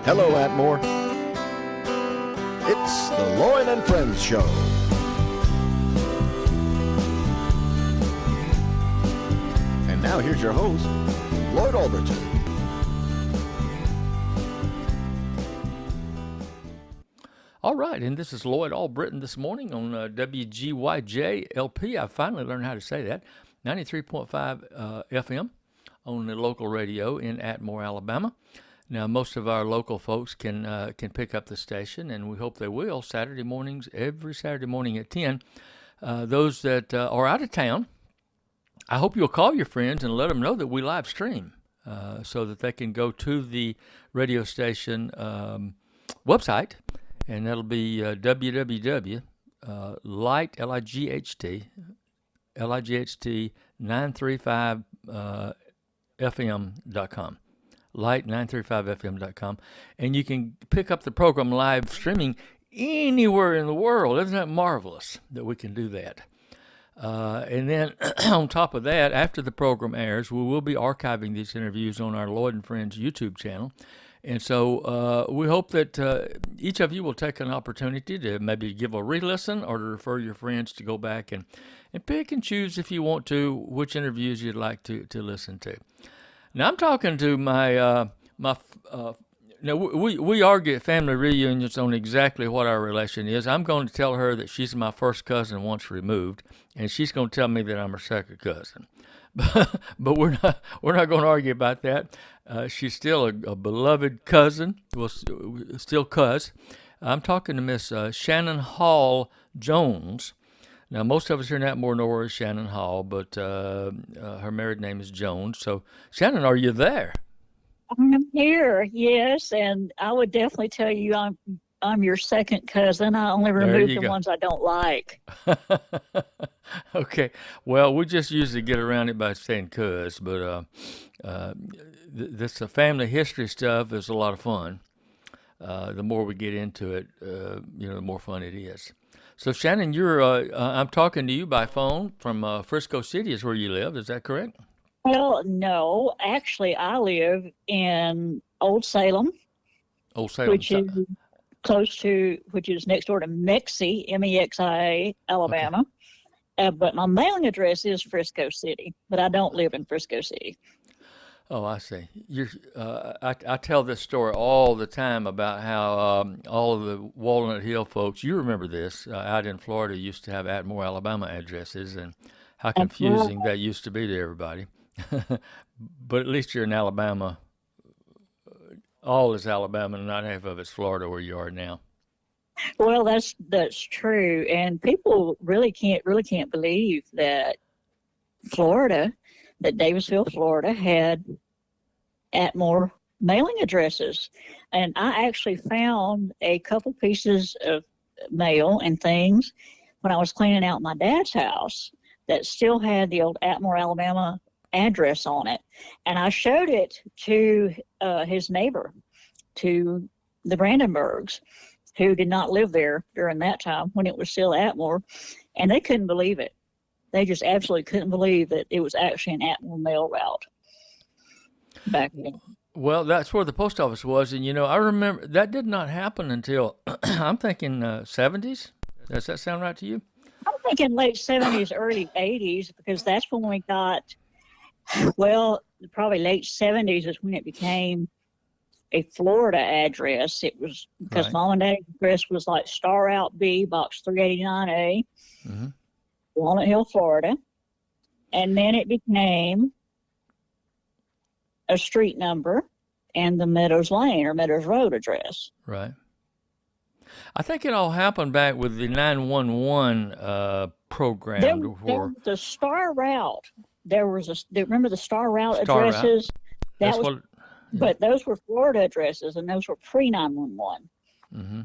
Hello, Atmore. It's the Lloyd and Friends Show. And now here's your host, Lloyd Alberton. All right, and this is Lloyd Albriton this morning on WGYJ LP. I finally learned how to say that. 93.5 FM on the local radio in Atmore, Alabama. Now, most of our local folks can pick up the station, and we hope they will, Saturday mornings, every Saturday morning at 10. Those that are out of town, I hope you'll call your friends and let them know that we live stream so that they can go to the radio station website, and that'll be www.light, L-I-G-H-T, 935fm.com. Light935fm.com, and you can pick up the program live streaming anywhere in the world. Isn't that marvelous that we can do that? And then on top of that, after the program airs, we will be archiving these interviews on our Lloyd and Friends YouTube channel. And so we hope that each of you will take an opportunity to maybe give a re-listen or to refer your friends to go back and pick and choose, if you want to, which interviews you'd like to listen to. Now, I'm talking to my we argue at family reunions on exactly what our relation is. I'm going to tell her that she's my first cousin once removed, and she's going to tell me that I'm her second cousin. But we're not going to argue about that. She's still a beloved cousin. Well, still cuz. I'm talking to Miss Shannon Hall Jones. Now, most of us here in Atmore know her as Shannon Hall, but her married name is Jones. So, Shannon, are you there? I'm here, yes, and I would definitely tell you I'm your second cousin. I only remove the ones I don't like. Okay. Well, we just usually get around it by saying cuz, but this family history stuff is a lot of fun. The more we get into it, the more fun it is. So, Shannon, I'm talking to you by phone from Frisco City is where you live. Is that correct? Well, no. Actually, I live in Old Salem. Which is next door to Mexie, Mexia, Alabama. Okay. But my mailing address is Frisco City, but I don't live in Frisco City. Oh, I see. I tell this story all the time about how all of the Walnut Hill folks, you remember this, out in Florida used to have Atmore, Alabama addresses, and how confusing that used to be to everybody. But at least you're in Alabama. All is Alabama, and not half of it's Florida where you are now. Well, that's true, and people really can't believe that Davisville, Florida, had Atmore mailing addresses. And I actually found a couple pieces of mail and things when I was cleaning out my dad's house that still had the old Atmore, Alabama address on it. And I showed it to his neighbor, to the Brandenburgs, who did not live there during that time when it was still Atmore, and they couldn't believe it. They just absolutely couldn't believe that it was actually an Atmore mail route back then. Well, that's where the post office was, and I remember that did not happen until I'm thinking 70s. Does that sound right to you? I'm thinking late 70s, early 80s, because that's when we got, well, probably late 70s is when it became a Florida address. It was because Right. Mom and Dad's address was like Star Route B, Box 389A, Mm-hmm. Walnut Hill, Florida. And then it became a street number and the Meadows Lane or Meadows Road address. Right. I think it all happened back with the 911 program. There was the Star Route. Remember the Star Route Star addresses? Route. But those were Florida addresses, and those were pre-911. Mm-hmm.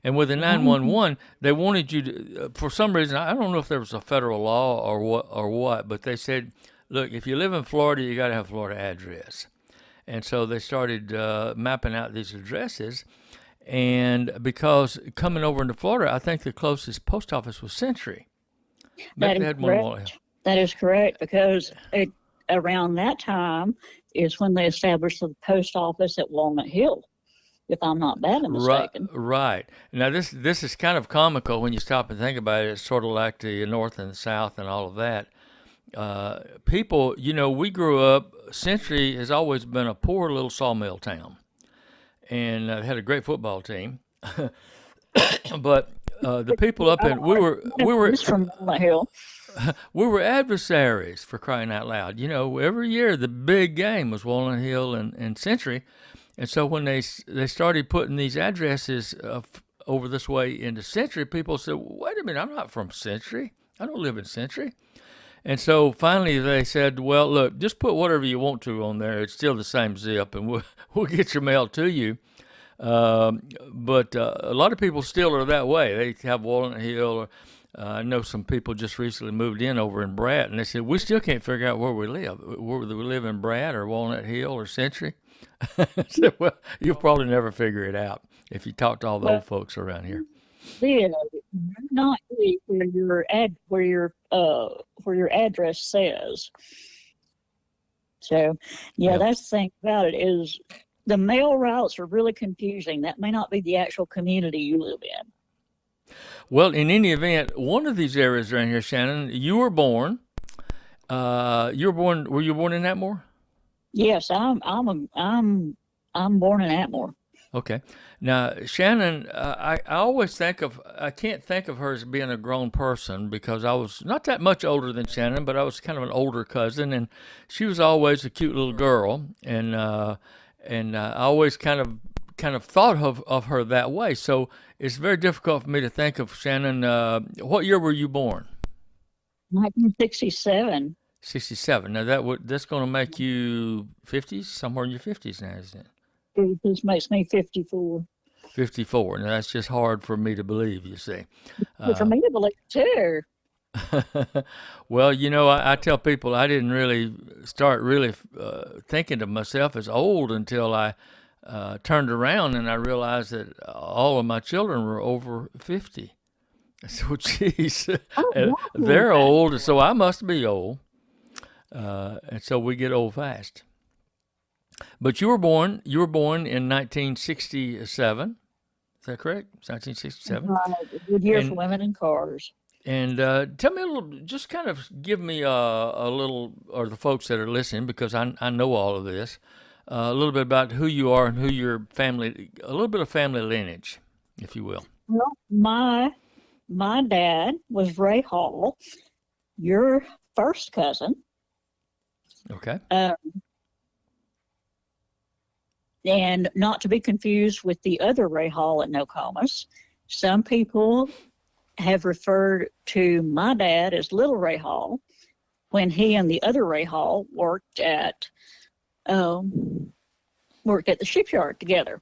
And with the 911, they wanted you to, for some reason, I don't know if there was a federal law or what, but they said, look, if you live in Florida, you got to have a Florida address. And so they started mapping out these addresses. And because coming over into Florida, I think the closest post office was Century. That is correct, because around that time is when they established the post office at Walnut Hill. if I'm not badly Right, mistaken. right. Now this is kind of comical when you stop and think about it. It's sort of like the North and the South and all of that. People, we grew up. Century has always been a poor little sawmill town, and had a great football team. But the people up I in don't know this from Walnut Hill. we were adversaries, for crying out loud. Every year the big game was Walnut Hill and Century, and so when they started putting these addresses over this way into Century, people said, "Wait a minute, I'm not from Century. I don't live in Century." And so finally they said, "Well, look, just put whatever you want to on there. It's still the same zip, and we'll get your mail to you." But a lot of people still are that way. They have Walnut Hill. Or, I know some people just recently moved in over in Brad, and they said, "We still can't figure out where we live. Whether we live in Brad or Walnut Hill or Century." I said, "Well, you'll probably never figure it out if you talk to all the old folks around here." Yeah, not really where your address says. So, yeah, Yep. that's the thing about it is the mail routes are really confusing. That may not be the actual community you live in. Well, in any event, one of these areas around here, Shannon, you were born. Were you born in Atmore? Yes, I'm born in Atmore. Okay. Now, Shannon, I always I can't think of her as being a grown person because I was not that much older than Shannon, but I was kind of an older cousin, and she was always a cute little girl, and I always kind of thought of her that way. So it's very difficult for me to think of Shannon. What year were you born? 1967. 67. Now that's going to make you 50s, somewhere in your 50s now, isn't it? This makes me 54. 54. Now that's just hard for me to believe, you see. But for me to believe too. Well, I tell people I didn't really start thinking of myself as old until I turned around and I realized that all of my children were over 50. So, geez, Oh, they're wow. old, so I must be old. And so we get old fast. But you were born in 1967. Is that correct? It's 1967. Right. Good year for And women in cars. and tell me a little, just kind of give me a little, or the folks that are listening, because I know all of this, a little bit about who you are and who your family, a little bit of family lineage, if you will. Well, my dad was Ray Hall, your first cousin. Okay. And not to be confused with the other Ray Hall at Nokomis. Some people have referred to my dad as Little Ray Hall when he and the other Ray Hall worked at the shipyard together.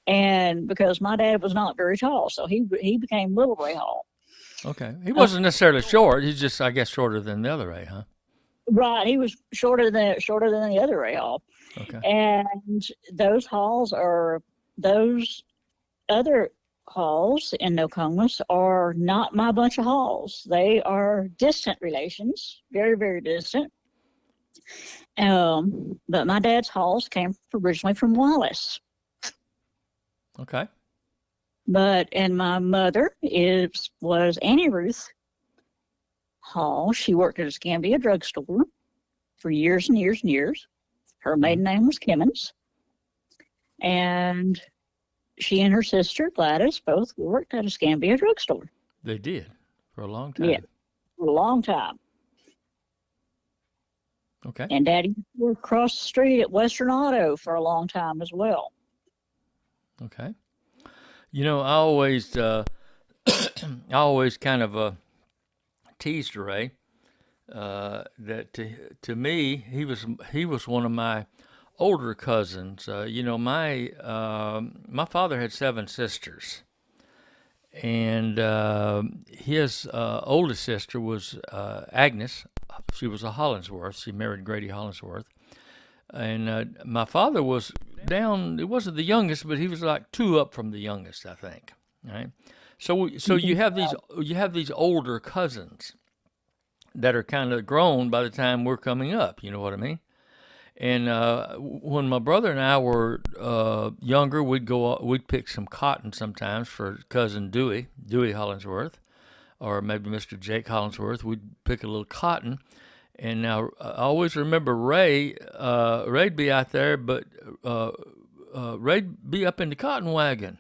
And because my dad was not very tall, so he became Little Ray Hall. Okay. He wasn't necessarily short. He's just, I guess, shorter than the other Ray, huh? Right, he was shorter than the other Ray Hall. Okay. And those other halls in Nokomis are not my bunch of halls. They are distant relations, very, very distant. But my dad's halls came originally from Wallace. Okay. And my mother was Annie Ruth Hall. She worked at a Scambia drugstore for years and years and years. Her maiden name was Kimmons. And she and her sister, Gladys, both worked at a Scambia drugstore. They did for a long time. Yeah, for a long time. Okay. And Daddy worked across the street at Western Auto for a long time as well. Okay. I always, I always kind of teased Ray that to me he was one of my older cousins. My father had 7 sisters, and his oldest sister was Agnes. She was a Hollingsworth. She married Grady Hollingsworth, and my father was down. It wasn't the youngest, but he was like 2 up from the youngest, I think. Right. So you have these older cousins that are kind of grown by the time we're coming up. You know what I mean? And when my brother and I were younger, we'd pick some cotton sometimes for cousin Dewey Hollingsworth, or maybe Mr. Jake Hollingsworth. We'd pick a little cotton. And now I always remember Ray'd be out there, but Ray'd be up in the cotton wagon.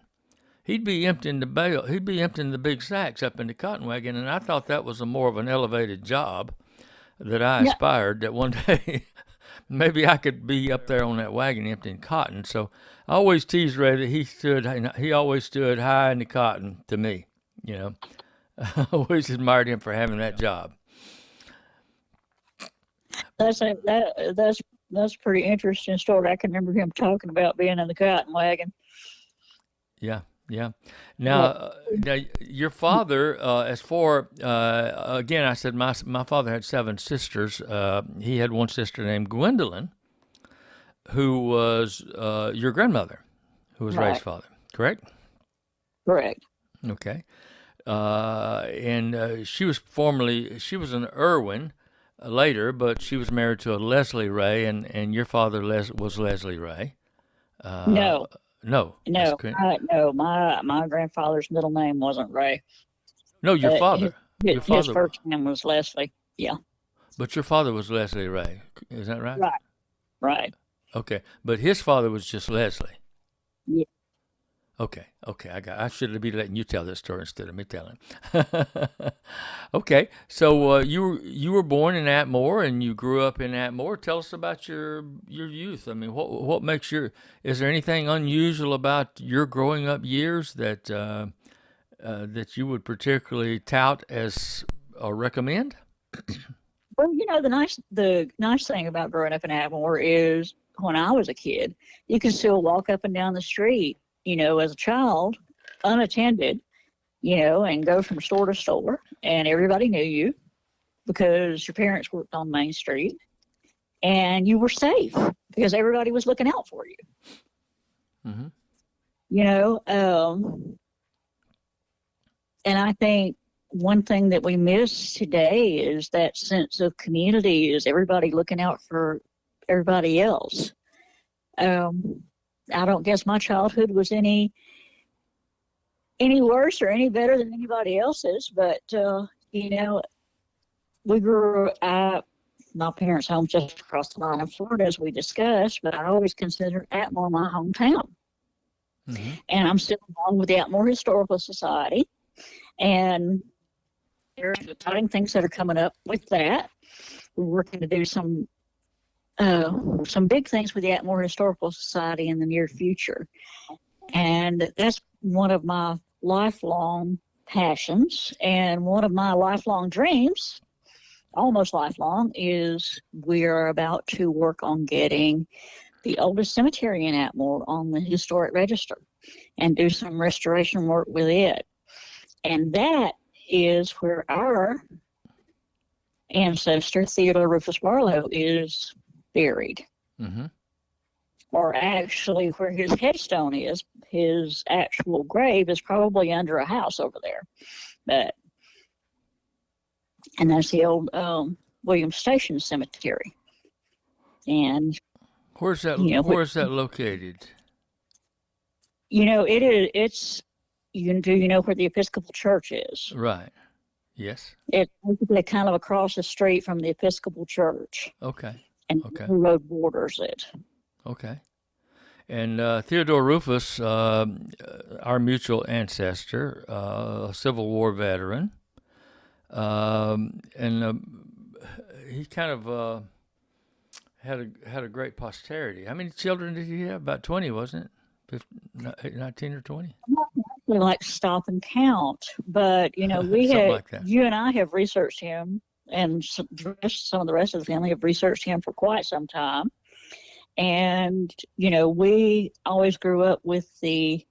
He'd be emptying the bale. He'd be emptying the big sacks up in the cotton wagon, and I thought that was a more of an elevated job that I Yeah. aspired that one day maybe I could be up there on that wagon emptying cotton. So I always teased Ray that he always stood high in the cotton to me. You know, I always admired him for having that job. That's pretty interesting story. I can remember him talking about being in the cotton wagon. Yeah, yeah. But Now your father, as for again, I said my father had 7 sisters. He had one sister named Gwendolyn, who was your grandmother, who was Ray's right, father, correct? correct. Okay. And she was an Irwin later, but she was married to a Leslie Ray, and your father was Leslie Ray. Uh, No, no, that's no, correct. no. My grandfather's middle name wasn't Ray. No, your Uh, his father, his your his father, first name was Leslie. Yeah, but your father was Leslie Ray. Is that right? right, right. Okay, but his father was just Leslie. Yeah. Okay, okay, I should be letting you tell this story instead of me telling. Okay, so you were born in Atmore and you grew up in Atmore. Tell us about your youth. I mean, what makes is there anything unusual about your growing up years that you would particularly tout as or recommend? Well, the nice thing about growing up in Atmore is when I was a kid, you could still walk up and down the street, as a child, unattended, and go from store to store, and everybody knew you because your parents worked on Main Street, and you were safe because everybody was looking out for you. Hmm. You know, and I think one thing that we miss today is that sense of community, is everybody looking out for everybody else. Um, I don't guess my childhood was any worse or any better than anybody else's, but we grew up. My parents' home just across the line in Florida, as we discussed, but I always considered Atmore my hometown. Hmm. And I'm still involved with the Atmore Historical Society, and there's exciting things that are coming up with that. We're working to do some big things with the Atmore Historical Society in the near future, and that's one of my lifelong passions and one of my lifelong dreams, almost lifelong, is we are about to work on getting the oldest cemetery in Atmore on the historic register and do some restoration work with it. And that is where our ancestor, Theodore Rufus Barlow, is buried. Hmm. Or actually, where his headstone is, his actual grave is probably under a house over there. But and that's the old William Station Cemetery. And Where's that? you know, Where's that located? it is. It's do you know where the Episcopal Church is? Right. Yes. It's basically kind of across the street from the Episcopal Church, Okay. and Okay. the road borders it. Okay. And Theodore Rufus, our mutual ancestor, a Civil War veteran, and he kind of had a great posterity. How many children did he have? About 20, wasn't it? 19 or 20? We like to stop and count, but Something like that. you and I have researched him, and some of the rest of the family have researched him for quite some time. And we always grew up with the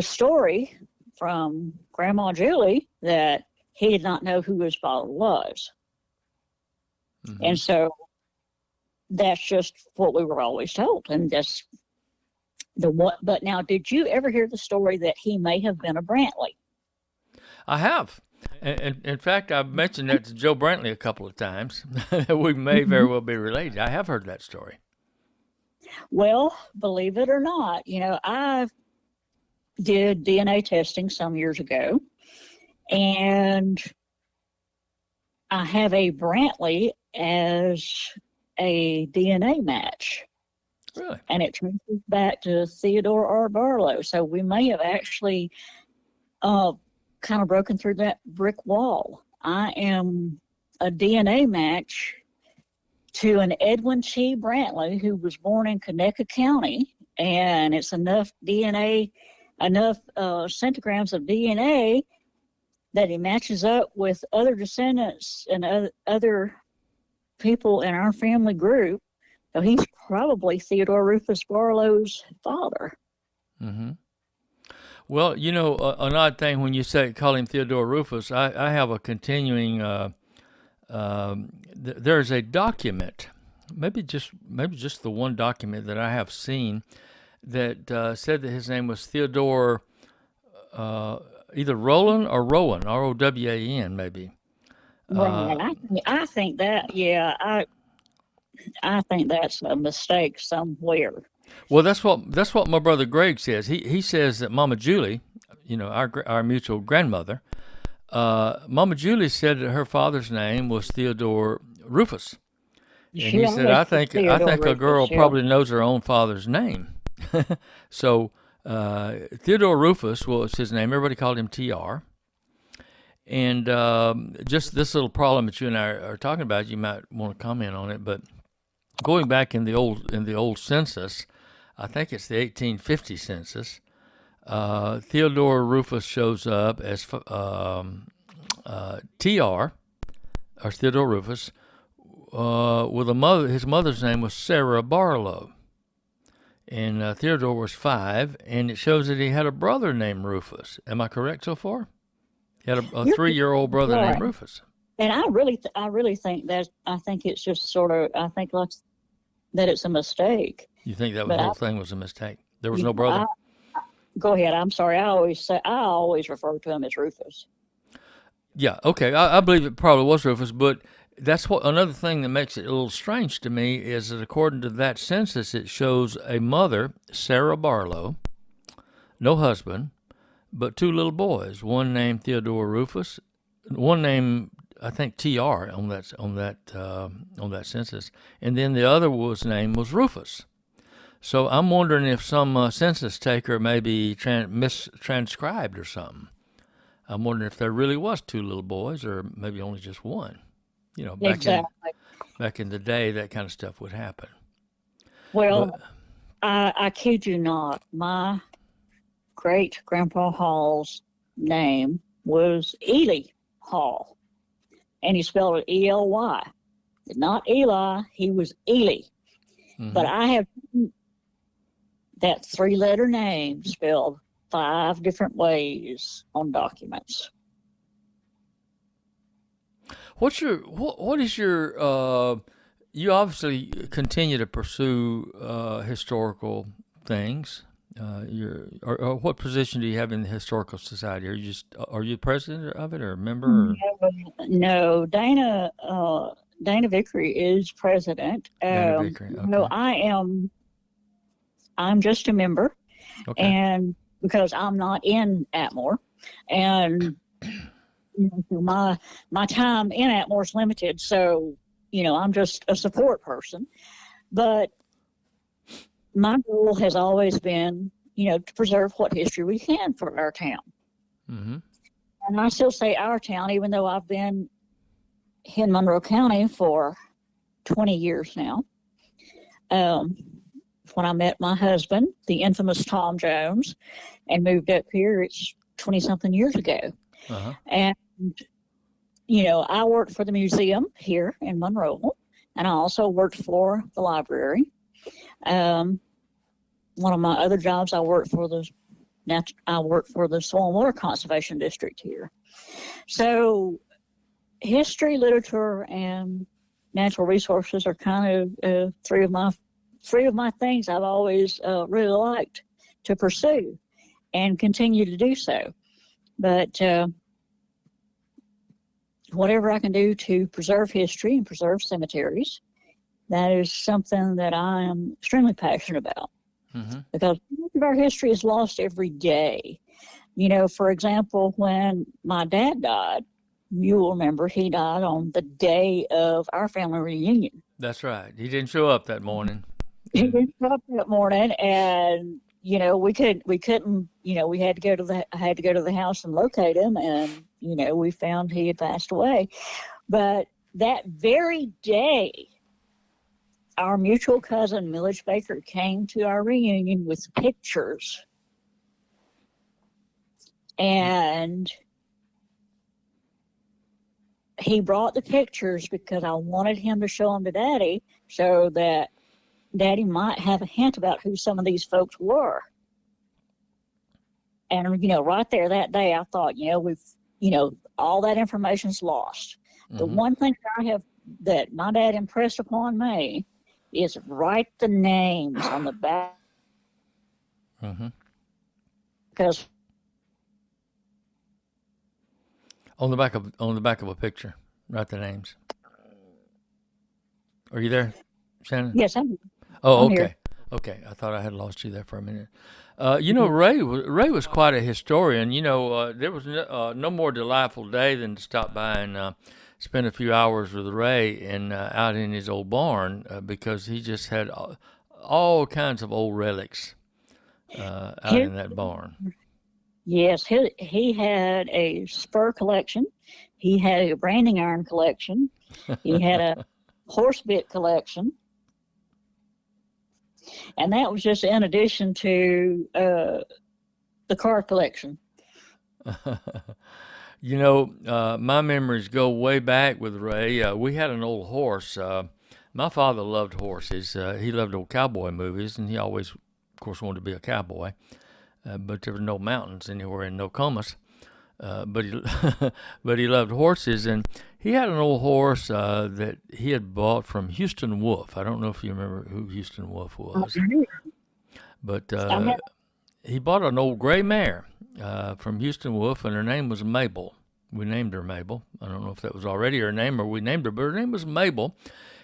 story from Grandma Julie that he did not know who his father was. Hmm. And so that's just what we were always told. And that's the what. But now, did you ever hear the story that he may have been a Brantley? I have. And in fact, I've mentioned that to Joe Brantley a couple of times. We may very well be related. I have heard that story. Well, believe it or not, I did DNA testing some years ago, and I have a Brantley as a DNA match. Really? And it traces back to Theodore R. Barlow. So we may have actually kind of broken through that brick wall. I am a DNA match to an Edwin T. Brantley who was born in Conecuh County, and it's enough DNA, enough centigrams of DNA that he matches up with other descendants and other people in our family group. So he's probably Theodore Rufus Barlow's father. Mm-hmm. Well, an odd thing when you call him Theodore Rufus, I have a continuing. There's a document, maybe just the one document that I have seen that said that his name was Theodore, either Roland or Rowan, Rowan, maybe. Right. I think that. Yeah. I think that's a mistake somewhere. Well, that's what my brother Greg says. He says that Mama Julie, our mutual grandmother, Mama Julie said that her father's name was Theodore Rufus, and he said, I think a girl probably knows her own father's name. So Theodore Rufus was his name. Everybody called him TR. And just this little problem that you and I are talking about, you might want to comment on it, but going back in the old census, I think it's the 1850 census, Theodore Rufus shows up as TR, or Theodore Rufus, with a mother. His mother's name was Sarah Barlow, and Theodore was 5, and it shows that he had a brother named Rufus. Am I correct so far? He had a 3-year-old brother named Rufus. And I really think that, I think it's just sort of, I think that it's a mistake. You think that the whole thing was a mistake? There was no brother? Go ahead. I'm sorry. I always refer to him as Rufus. Yeah, okay. I believe it probably was Rufus, but that's what another thing that makes it a little strange to me is that according to that census, it shows a mother, Sarah Barlow, no husband, but 2 little boys. One named Theodore Rufus, one named I think TR on that census, and then the other name was Rufus. So I'm wondering if some census taker maybe mistranscribed or something. I'm wondering if there really was 2 little boys, or maybe only just one. Back in the day, that kind of stuff would happen. Well, I kid you not. My great Grandpa Hall's name was Ely Hall, and he spelled it E-L-Y. Not Eli, he was Ely. Mm-hmm. But I have that 3-letter name spelled 5 different ways on documents. What is your you obviously continue to pursue historical things. Or what position do you have in the Historical Society? Are you president of it or a member? Or? No, Dana Vickery is president. Dana Vickery. Okay. No, I'm just a member, okay. And because I'm not in Atmore, and my time in Atmore is limited, so I'm just a support person. But my goal has always been, to preserve what history we can for our town. Mm-hmm. And I still say our town, even though I've been in Monroe County for 20 years now. When I met my husband, the infamous Tom Jones, and moved up here, it's 20-something years ago. Uh-huh. And, I worked for the museum here in Monroe, and I also worked for the library. One of my other jobs, I worked for the Soil and Water Conservation District here. So history, literature, and natural resources are kind of three of my things I've always really liked to pursue and continue to do so. But whatever I can do to preserve history and preserve cemeteries, that is something that I am extremely passionate about. Because much of our history is lost every day. You know, for example, when my dad died, you will remember he died on the day of our family reunion. That's right. He didn't show up that morning. He didn't show up that morning, and you know we couldn't. You know, we had to go to the house and locate him, and you know we found he had passed away. But that very day, our mutual cousin, Millage Baker, came to our reunion with pictures. And he brought the pictures because I wanted him to show them to Daddy so that Daddy might have a hint about who some of these folks were. And, you know, right there that day, I thought, all that information's lost. The one thing that my dad impressed upon me is write the names on the back. Because on the back of a picture, write the names. Are you there, Shannon? Yes, I'm okay. here. Okay, I thought I had lost you there for a minute. Ray was quite a historian. There was no more delightful day than to stop by and spend a few hours with Ray and out in his old barn because he just had all kinds of old relics out in that barn. Yes, he had a spur collection. He had a branding iron collection. He had a horse bit collection. And that was just in addition to the car collection. My memories go way back with Ray. We had an old horse. My father loved horses. He loved old cowboy movies, and he always, of course, wanted to be a cowboy. But there were no mountains anywhere in Nokomis. But he loved horses, and he had an old horse that he had bought from Houston Wolf. I don't know if you remember who Houston Wolf was, but he bought an old gray mare from Houston Wolf, and her name was Mabel. We named her Mabel. I don't know if that was already her name or we named her, but her name was Mabel.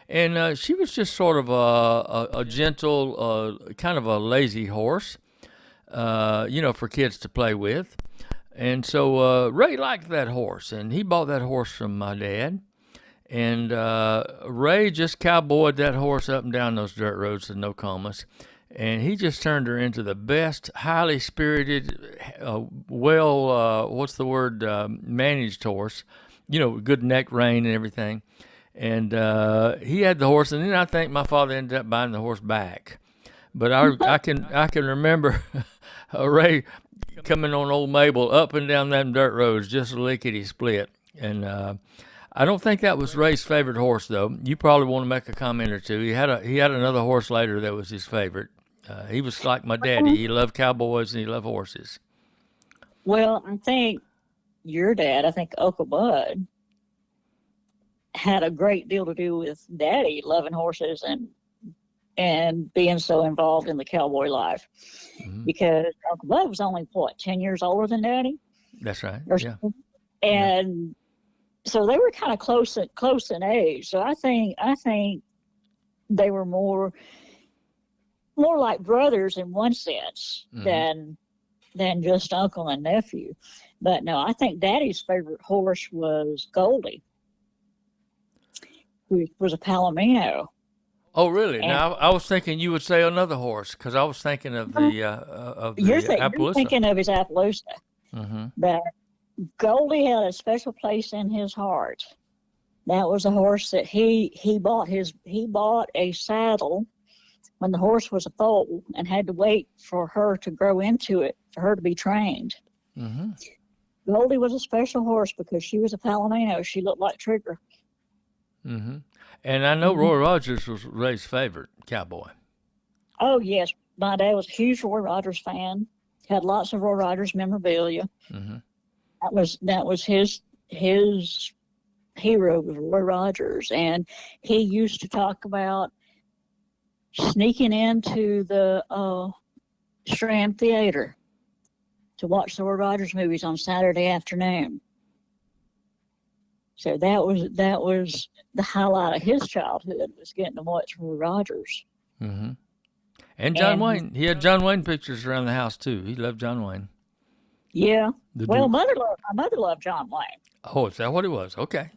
And she was just sort of a gentle, kind of a lazy horse, for kids to play with. And so Ray liked that horse, and he bought that horse from my dad. And Ray just cowboyed that horse up and down those dirt roads to Nokomis. And he just turned her into the best, highly spirited, managed horse. Good neck rein and everything. And he had the horse, and then I think my father ended up buying the horse back. But I can remember Ray coming on old Mabel up and down them dirt roads, just lickety split. And I don't think that was Ray's favorite horse, though. You probably want to make a comment or two. He had another horse later that was his favorite. He was like my daddy. He loved cowboys and he loved horses. Well, I think your dad, Uncle Bud, had a great deal to do with Daddy loving horses and being so involved in the cowboy life. Because Uncle Bud was only 10 years older than Daddy. That's right. Yeah. And so they were kind of close in age. So I think they were more like brothers in one sense than just uncle and nephew. But no, I think Daddy's favorite horse was Goldie, who was a Palomino. Oh, really? Now, I was thinking you would say another horse, because I was thinking of the Appaloosa. You're thinking of his Appaloosa. But Goldie had a special place in his heart. That was a horse that he bought a saddle when the horse was a foal and had to wait for her to grow into it, for her to be trained. Goldie was a special horse because she was a Palomino. She looked like Trigger. And I know Roy Rogers was Ray's favorite cowboy. Oh, yes. My dad was a huge Roy Rogers fan. Had lots of Roy Rogers memorabilia. That was his hero, was Roy Rogers. And he used to talk about sneaking into the Strand Theater to watch the Roy Rogers movies on Saturday afternoon. So that was the highlight of his childhood, was getting to watch Roy Rogers. Mm-hmm. And John And Wayne. He had John Wayne pictures around the house too. He loved John Wayne. yeah, The well, Duke. my mother loved John Wayne. Oh, is that what it was? Okay.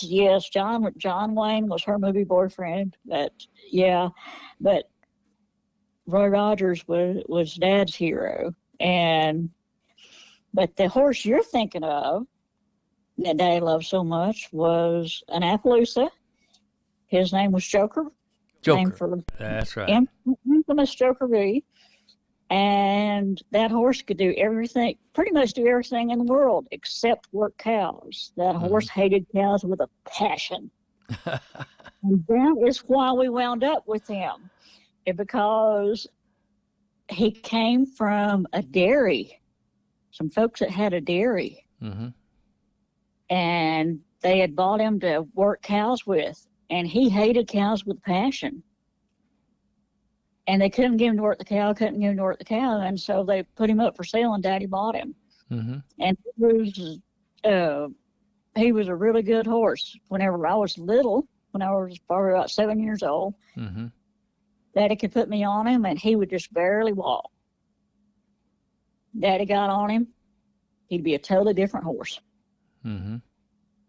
Yes, John Wayne was her movie boyfriend. But yeah, but Roy Rogers was Dad's hero. But the horse you're thinking of that Daddy loved so much was an Appaloosa. His name was Joker. Named Joker. for That's right. infamous Joker V. And that horse could do everything, pretty much do everything in the world except work cows. That horse hated cows with a passion. And that is why we wound up with him. Because he came from a dairy, some folks that had a dairy. Mm-hmm. And they had bought him to work cows with. And he hated cows with passion. And they couldn't get him to work the cow, and so they put him up for sale, and Daddy bought him. Mm-hmm. And he was a really good horse. Whenever I was little, when I was probably about 7 years old, Mm-hmm. Daddy could put me on him, and he would just barely walk. Daddy got on him, he'd be a totally different horse. Mm-hmm.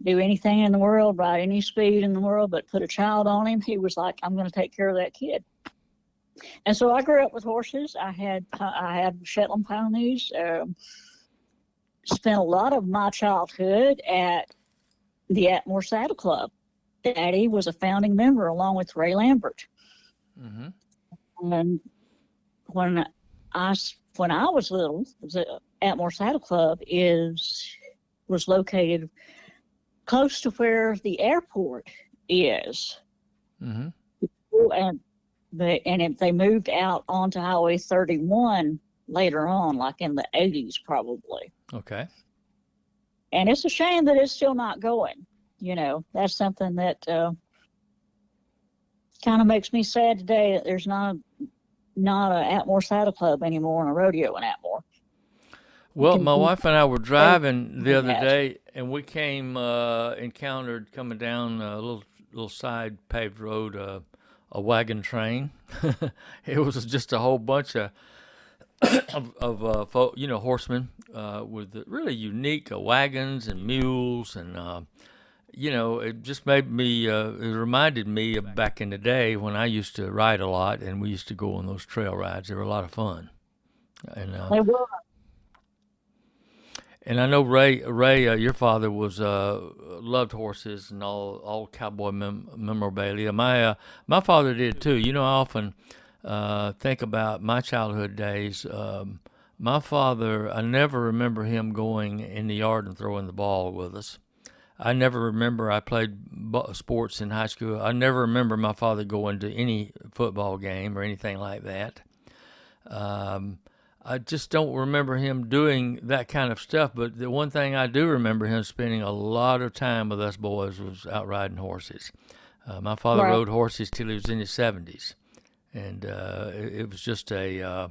Do anything in the world, ride any speed in the world, but put a child on him, he was like, I'm going to take care of that kid. And so I grew up with horses. I had Shetland ponies. Spent a lot of my childhood at the Atmore Saddle Club. Daddy was a founding member along with Ray Lambert. Mm-hmm. And when I was little, the Atmore Saddle Club was located close to where the airport is. Mm-hmm. And they moved out onto Highway 31 later on, like in the 80s probably. Okay. And it's a shame that it's still not going. That's something that kind of makes me sad today, that there's not a Atmore Saddle Club anymore and a rodeo in Atmore. Well, my wife and I were driving the other day, and we encountered coming down a little side paved road, a wagon train. It was just a whole bunch of horsemen with really unique wagons and mules, and it just made me. It reminded me of back in the day when I used to ride a lot, and we used to go on those trail rides. They were a lot of fun. And They were. And I know Ray, your father was loved horses and all cowboy memorabilia. My father did too. I often think about my childhood days. My father, I never remember him going in the yard and throwing the ball with us. I never remember I played sports in high school. I never remember my father going to any football game or anything like that. I just don't remember him doing that kind of stuff, but the one thing I do remember him spending a lot of time with us boys was out riding horses. My father rode horses till he was in his 70s, and it was just it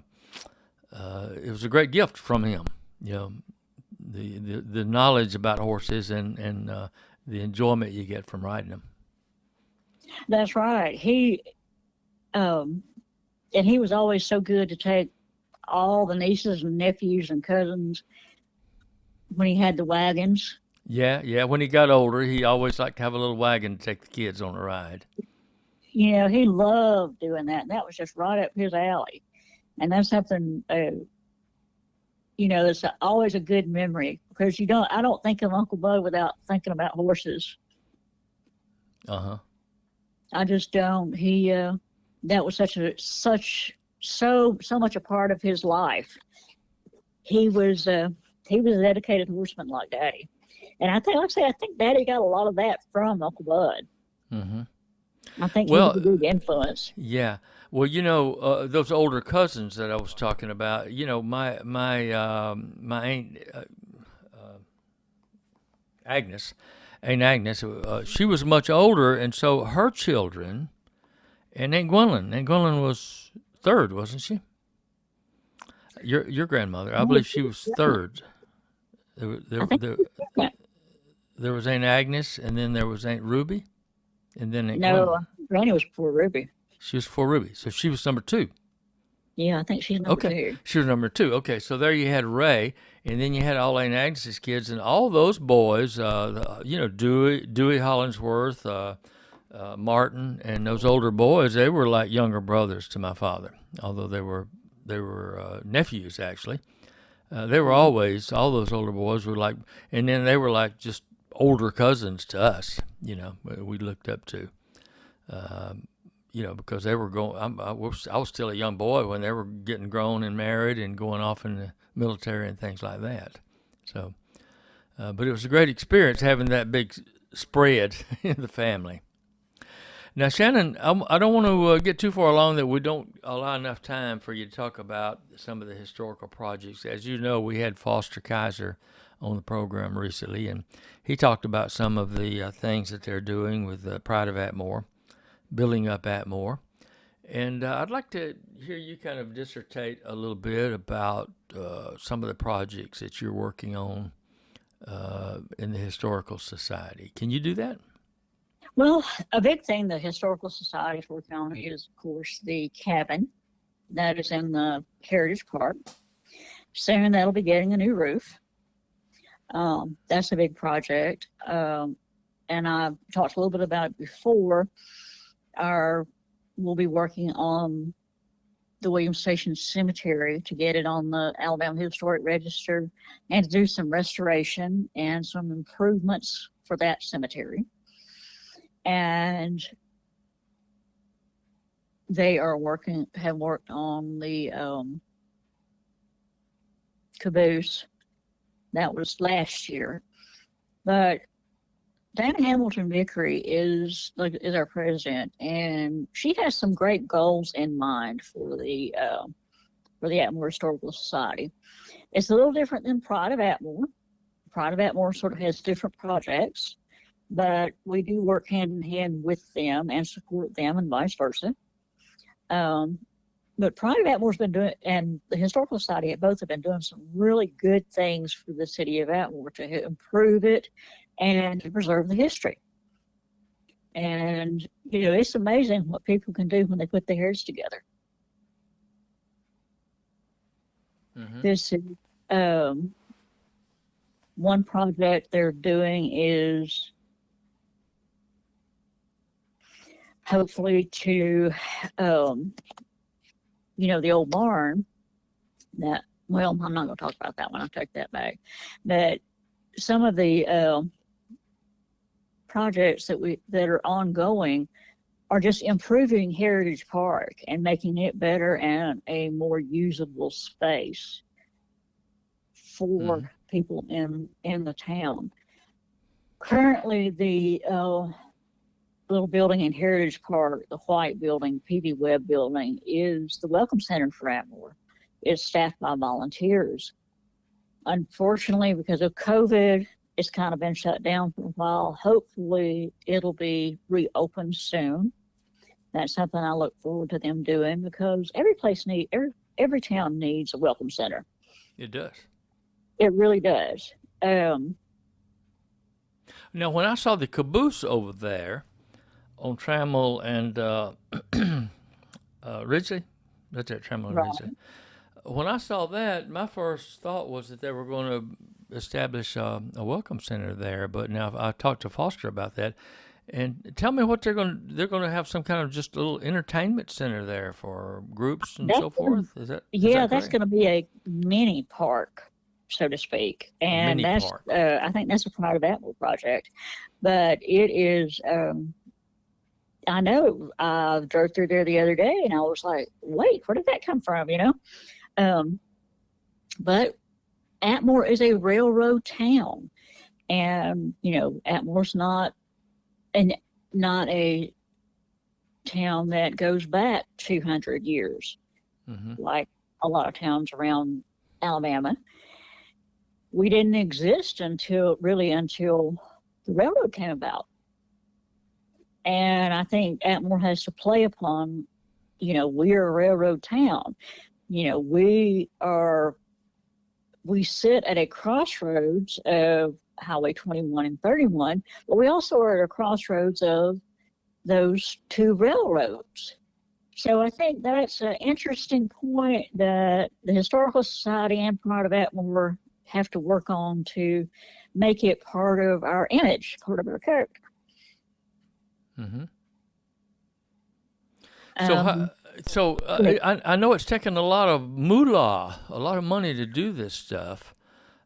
was a great gift from him. The knowledge about horses and the enjoyment you get from riding them. That's right. And he was always so good to take all the nieces and nephews and cousins when he had the wagons. Yeah. When he got older, he always liked to have a little wagon to take the kids on a ride. He loved doing that. And that was just right up his alley. And that's something, that's always a good memory, because I don't think of Uncle Bud without thinking about horses. Uh-huh. I just don't. That was so much a part of his life. He was a dedicated horseman like Daddy, and I think Daddy got a lot of that from Uncle Bud. Mm-hmm. I think he was a big influence. Yeah. Well, those older cousins that I was talking about. My aunt Agnes, she was much older, and so her children, and Aunt Gwendolyn was third, wasn't she? Your grandmother, I believe she was third. there was Aunt Agnes, and then there was Aunt Ruby, and then Aunt No, Gwendolyn. Granny was before Ruby. She was before Ruby, so she was number 2. Yeah, I think she's number Okay, 2. she was number 2. Okay, so there you had Ray, and then you had all Aunt Agnes's kids, and all those boys. Dewey Hollingsworth, Martin, and those older boys. They were like younger brothers to my father, although they were nephews actually. They were always all those older boys were like, and then they were like just older cousins to us. We looked up to. Because they were going. I was still a young boy when they were getting grown and married and going off in the military and things like that. So, but it was a great experience having that big spread in the family. Now, Shannon, I don't want to get too far along that we don't allow enough time for you to talk about some of the historical projects. As you know, we had Foster Kaiser on the program recently, and he talked about some of the things that they're doing with Pride of Atmore, building up Atmore. And I'd like to hear you kind of dissertate a little bit about some of the projects that you're working on in the Historical Society. Can you do that? Well, a big thing the Historical Society is working on is, of course, the cabin that is in the Heritage Park. Soon that'll be getting a new roof. That's a big project. And I talked a little bit about it before. We'll be working on the Williams Station Cemetery to get it on the Alabama Historic Register and to do some restoration and some improvements for that cemetery. And they have worked on the caboose. That was last year. But Diana Hamilton Vickery is our president, and she has some great goals in mind for the Atmore Historical Society. It's a little different than Pride of Atmore. Pride of Atmore sort of has different projects, but we do work hand in hand with them and support them, and vice versa. But Pride of Atmore's been doing, and the Historical Society both have been doing some really good things for the city of Atmore to improve it and to preserve the history. And, it's amazing what people can do when they put their heads together. Mm-hmm. This is one project they're doing is hopefully to, the old barn I'm not going to talk about that one. I'll take that back. But some of the projects that are ongoing are just improving Heritage Park and making it better and a more usable space for people in the town. Currently, the little building in Heritage Park, the white building, P.D. Webb building, is the Welcome Center for Atmore. It's staffed by volunteers. Unfortunately, because of COVID, it's kind of been shut down for a while. Hopefully, it'll be reopened soon. That's something I look forward to them doing, because every town needs a welcome center. It does. It really does. Now, when I saw the caboose over there on Trammell and Ridgely, that's it, Trammell and Ridgely. When I saw that, my first thought was that they were going to establish a welcome center there. But now I talked to Foster about that, and tell me what they're going to have some kind of just a little entertainment center there for groups and so forth. Is that that's going to be a mini park, so to speak, and I think that's a Pride of Atmore project. But it is. I know I drove through there the other day, and I was like, "Wait, where did that come from?" But Atmore is a railroad town, and Atmore's not a town that goes back 200 years, like a lot of towns around Alabama. We didn't exist until the railroad came about. And I think Atmore has to play upon, we're a railroad town. We sit at a crossroads of Highway 21 and 31, but we also are at a crossroads of those two railroads. So I think that's an interesting point that the Historical Society and Pride of Atmore have to work on to make it part of our image, part of our character. Mm-hmm. Um, I know it's taken a lot of moolah, a lot of money to do this stuff.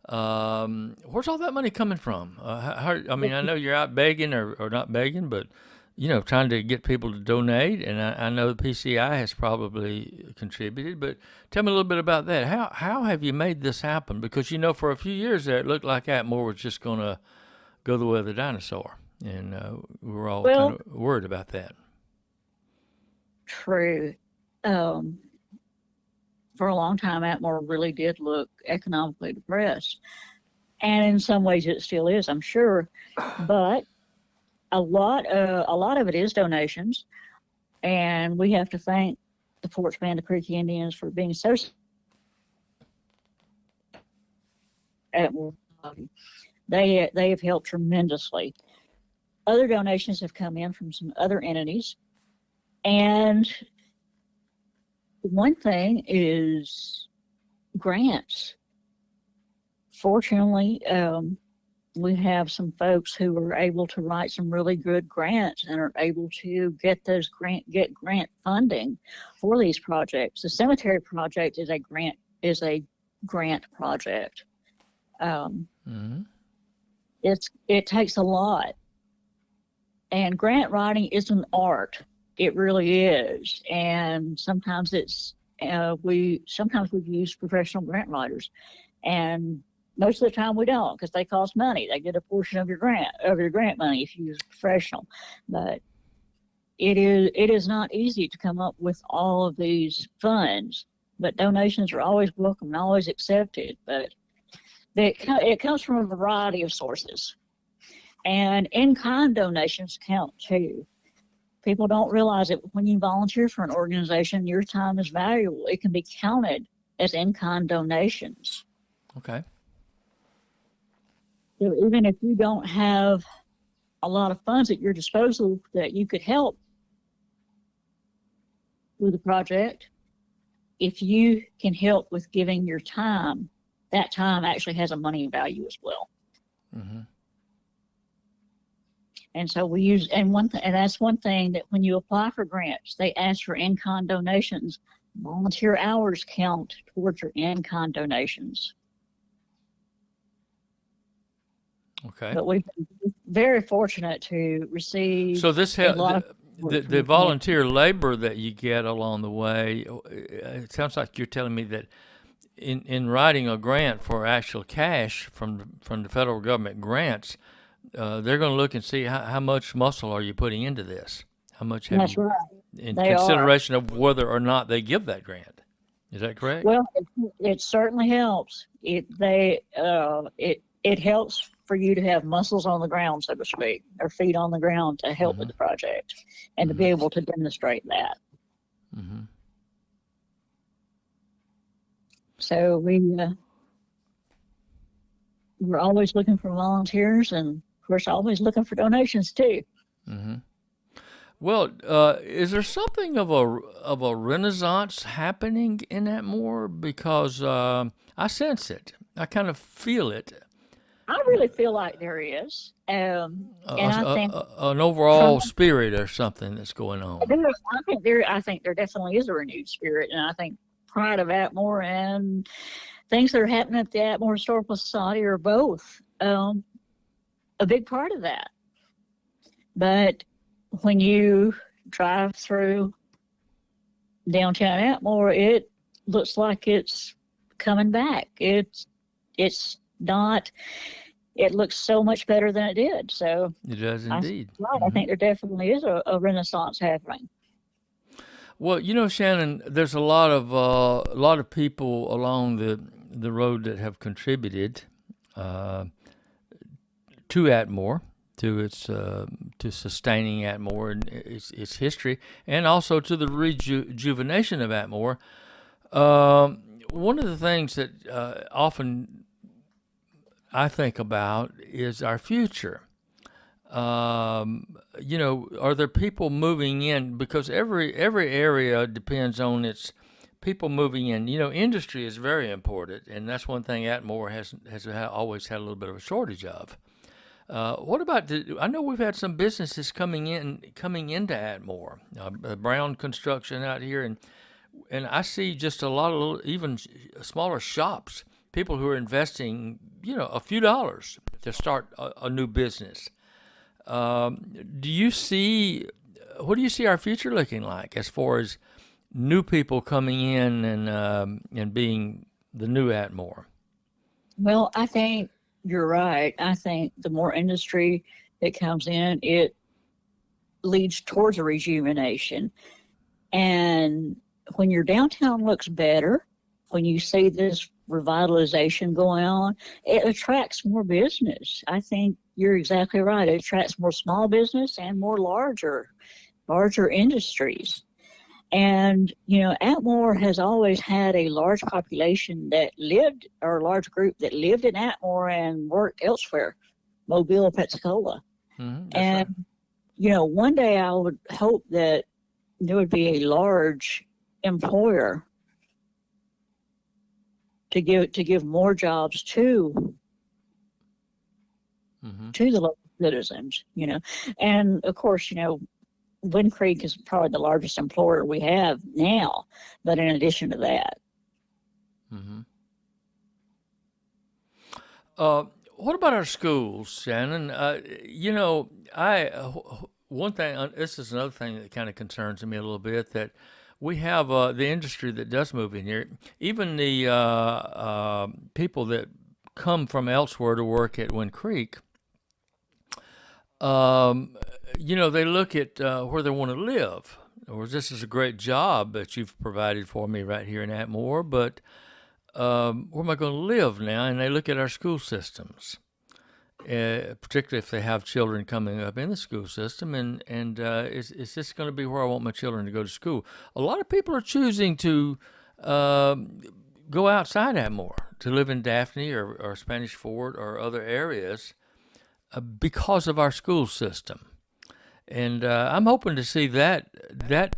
Where's all that money coming from? I mean, I know you're out begging or not begging, but trying to get people to donate, and I know the PCI has probably contributed. But tell me a little bit about that. How have you made this happen? Because for a few years there, it looked like Atmore was just going to go the way of the dinosaur, and we were all kind of worried about that. True. For a long time, Atmore really did look economically depressed, and in some ways it still is, I'm sure. But a lot of it is donations, and we have to thank the Fort Band Creek Indians for being so. They have helped tremendously. Other donations have come in from some other entities, and one thing is grants. Fortunately, we have some folks who are able to write some really good grants and are able to get grant funding for these projects. The cemetery project is a grant project. Mm-hmm. It takes a lot, and grant writing is an art. It really is, and sometimes we use professional grant writers, and most of the time we don't, because they cost money. They get a portion of your grant money if you use a professional. But it is not easy to come up with all of these funds. But donations are always welcome and always accepted. But it comes from a variety of sources, and in-kind donations count too. People don't realize that when you volunteer for an organization, your time is valuable. It can be counted as in-kind donations. Okay. So even if you don't have a lot of funds at your disposal that you could help with the project, if you can help with giving your time, that time actually has a money value as well. Mm-hmm. And so and that's one thing that when you apply for grants, they ask for in-kind donations. Volunteer hours count towards your in-kind donations. Okay. But we've been very fortunate to receive. So the volunteer labor that you get along the way, it sounds like you're telling me that in writing a grant for actual cash from the federal government grants, they're going to look and see how much muscle are you putting into this? How much have you, right. in consideration of whether or not they give that grant? Is that correct? Well, it certainly helps. It helps for you to have muscles on the ground, so to speak, or feet on the ground to help with the project, and to be able to demonstrate that. Mm-hmm. So we're always looking for volunteers, and of course, always looking for donations too. Mm-hmm. Well, is there something of a renaissance happening in Atmore? Because I sense it. I kind of feel it. I really feel like there is, and I think an overall spirit or something that's going on. I think there definitely is a renewed spirit, and I think Pride of Atmore and things that are happening at the Atmore Historical Society are both a big part of that. But when you drive through downtown Atmore, it looks like it's coming back. It's not. It looks so much better than it did. So it does indeed. I think there definitely is a renaissance happening. Well, Shannon, there's a lot of people along the road that have contributed to Atmore, to its to sustaining Atmore and its history, and also to the rejuvenation of Atmore. One of the things that often I think about is our future. Are there people moving in? Because every area depends on its people moving in. Industry is very important, and that's one thing Atmore always had a little bit of a shortage of. What about I know we've had some businesses coming into Atmore, Brown Construction out here, and I see just a lot of even smaller shops, people who are investing, a few dollars to start a new business. Do you see, what do you see our future looking like as far as new people coming in and being the new Atmore? Well, I think you're right. I think the more industry that comes in, it leads towards a rejuvenation. And when your downtown looks better, when you see this revitalization going on, it attracts more business. I think you're exactly right. It attracts more small business and more larger industries. And, Atmore has always had a large population that lived, or a large group that lived in Atmore and worked elsewhere, Mobile, Pensacola. That's And, one day I would hope that there would be a large employer to give more jobs to right. to the local citizens, And of course, Wind Creek is probably the largest employer we have now, but in addition to that. Mm-hmm. What about our schools, Shannon? One thing. This is another thing that kind of concerns me a little bit, that we have the industry that does move in here. Even the people that come from elsewhere to work at Wind Creek. They look at where they want to live. Or this is a great job that you've provided for me right here in Atmore, but where am I going to live now? And they look at our school systems, particularly if they have children coming up in the school system, and is this going to be where I want my children to go to school? A lot of people are choosing to go outside Atmore, to live in Daphne or Spanish Fort or other areas because of our school system. And I'm hoping to see that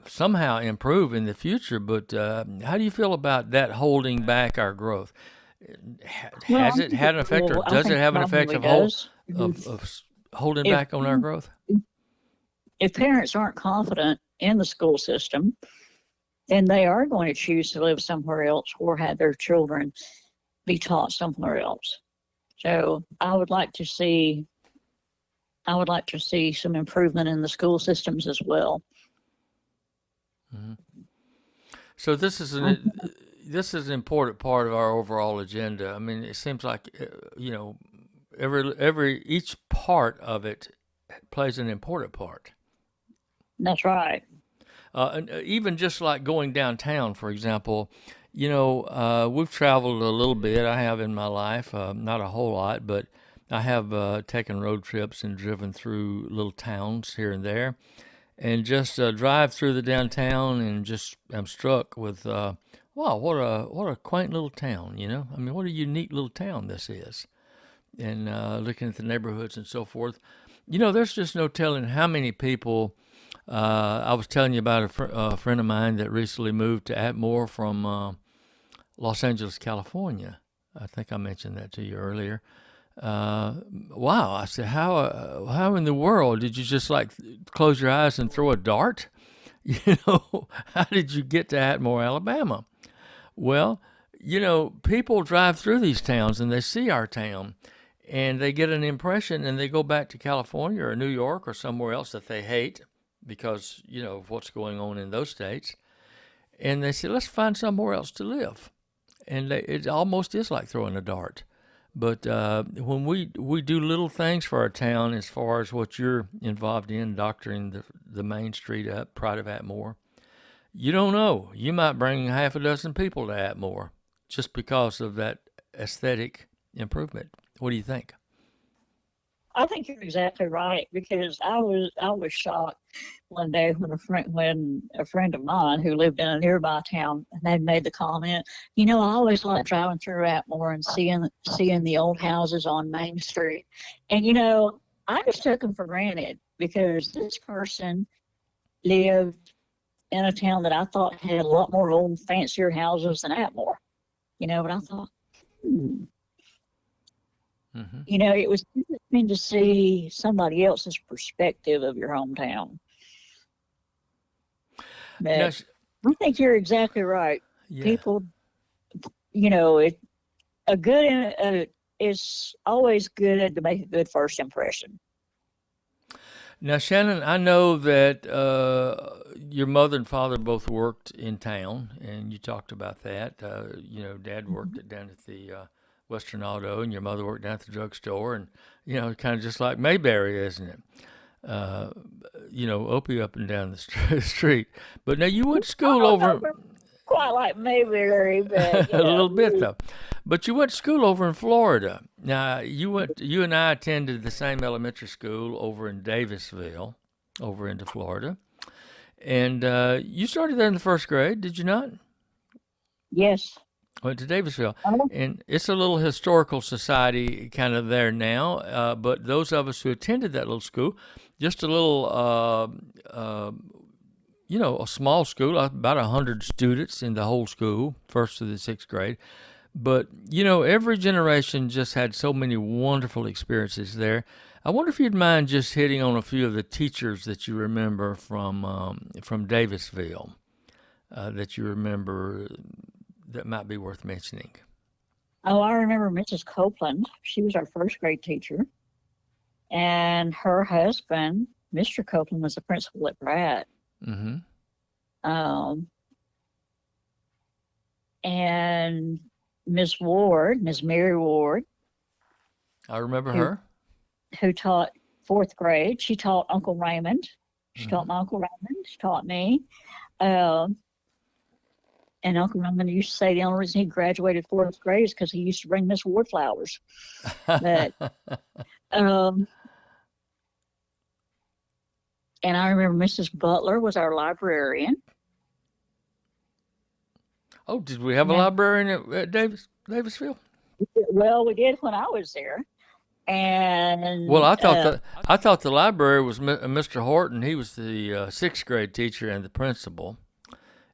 somehow improve in the future. But how do you feel about that holding back our growth? Has it had an effect, or does it have an effect of holding back on our growth? If parents aren't confident in the school system, then they are going to choose to live somewhere else or have their children be taught somewhere else. So I would like to see some improvement in the school systems as well. Mm-hmm. So this is an important part of our overall agenda. I mean, it seems like each part of it plays an important part. That's right. And even just like going downtown, for example, we've traveled a little bit. I have in my life, not a whole lot, but I have taken road trips and driven through little towns here and there, and just drive through the downtown, and just I'm struck with, wow, what a quaint little town. I mean, what a unique little town this is, and looking at the neighborhoods and so forth. There's just no telling how many people. I was telling you about a friend of mine that recently moved to Atmore from Los Angeles, California. I think I mentioned that to you earlier. Wow, I said, how in the world did you just like close your eyes and throw a dart? How did you get to Atmore, Alabama? Well, people drive through these towns and they see our town, and they get an impression, and they go back to California or New York or somewhere else that they hate because, of what's going on in those states. And they say, let's find somewhere else to live. And it almost is like throwing a dart. But when we do little things for our town, as far as what you're involved in, doctoring the main street up, Pride of Atmore, you don't know. You might bring half a dozen people to Atmore just because of that aesthetic improvement. What do you think? I think you're exactly right, because I was shocked one day when a friend of mine who lived in a nearby town had made the comment, I always like driving through Atmore and seeing the old houses on Main Street. And I just took them for granted because this person lived in a town that I thought had a lot more old, fancier houses than Atmore. But I thought, it was interesting to see somebody else's perspective of your hometown. But I think you're exactly right. Yeah. People, it's always good to make a good first impression. Now, Shannon, I know that your mother and father both worked in town, and you talked about that. Dad worked down at the Western Auto, and your mother worked down at the drugstore, and kind of just like Mayberry, isn't it? Opie up and down the street. But now you went to school over. Quite like Mayberry, but a little bit though. But you went to school over in Florida. Now you and I attended the same elementary school over in Davisville, over into Florida, and you started there in the first grade, did you not? Yes. Went to Davisville, and it's a little historical society kind of there now. But those of us who attended that little school, just a little. A small school, about 100 students in the whole school, first to the sixth grade. But, every generation just had so many wonderful experiences there. I wonder if you'd mind just hitting on a few of the teachers that you remember from Davisville that you remember that might be worth mentioning. Oh, I remember Mrs. Copeland. She was our first grade teacher. And her husband, Mr. Copeland, was the principal at Pratt. Mm-hmm. And Miss Mary Ward. I remember her. Who taught fourth grade. She taught Uncle Raymond. She taught my Uncle Raymond. She taught me. And Uncle Raymond used to say the only reason he graduated fourth grade is because he used to bring Miss Ward flowers. But, and I remember Mrs. Butler was our librarian. Oh, did we have a librarian at Davisville? Well, we did when I was there. And well, I thought the library was Mr. Horton. He was the sixth grade teacher and the principal,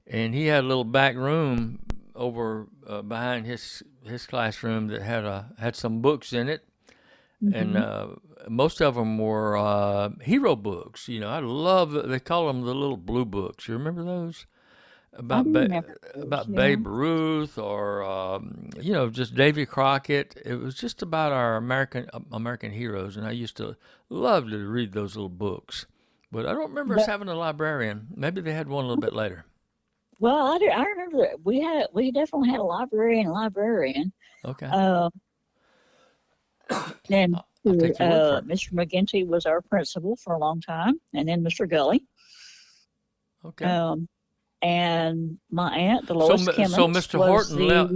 and he had a little back room over behind his classroom that had some books in it. And most of them were hero books. I love they call them the little blue books. You remember those? About Babe Ruth or just Davy Crockett. It was just about our American heroes, and I used to love to read those little books. But I don't remember us having a librarian. Maybe they had one a little bit later. Well, I remember that we definitely had a librarian. Okay. And Mr. McGinty was our principal for a long time, and then Mr. Gully. Okay. And my aunt, Dolores Kimmons, so Mr. Horton left.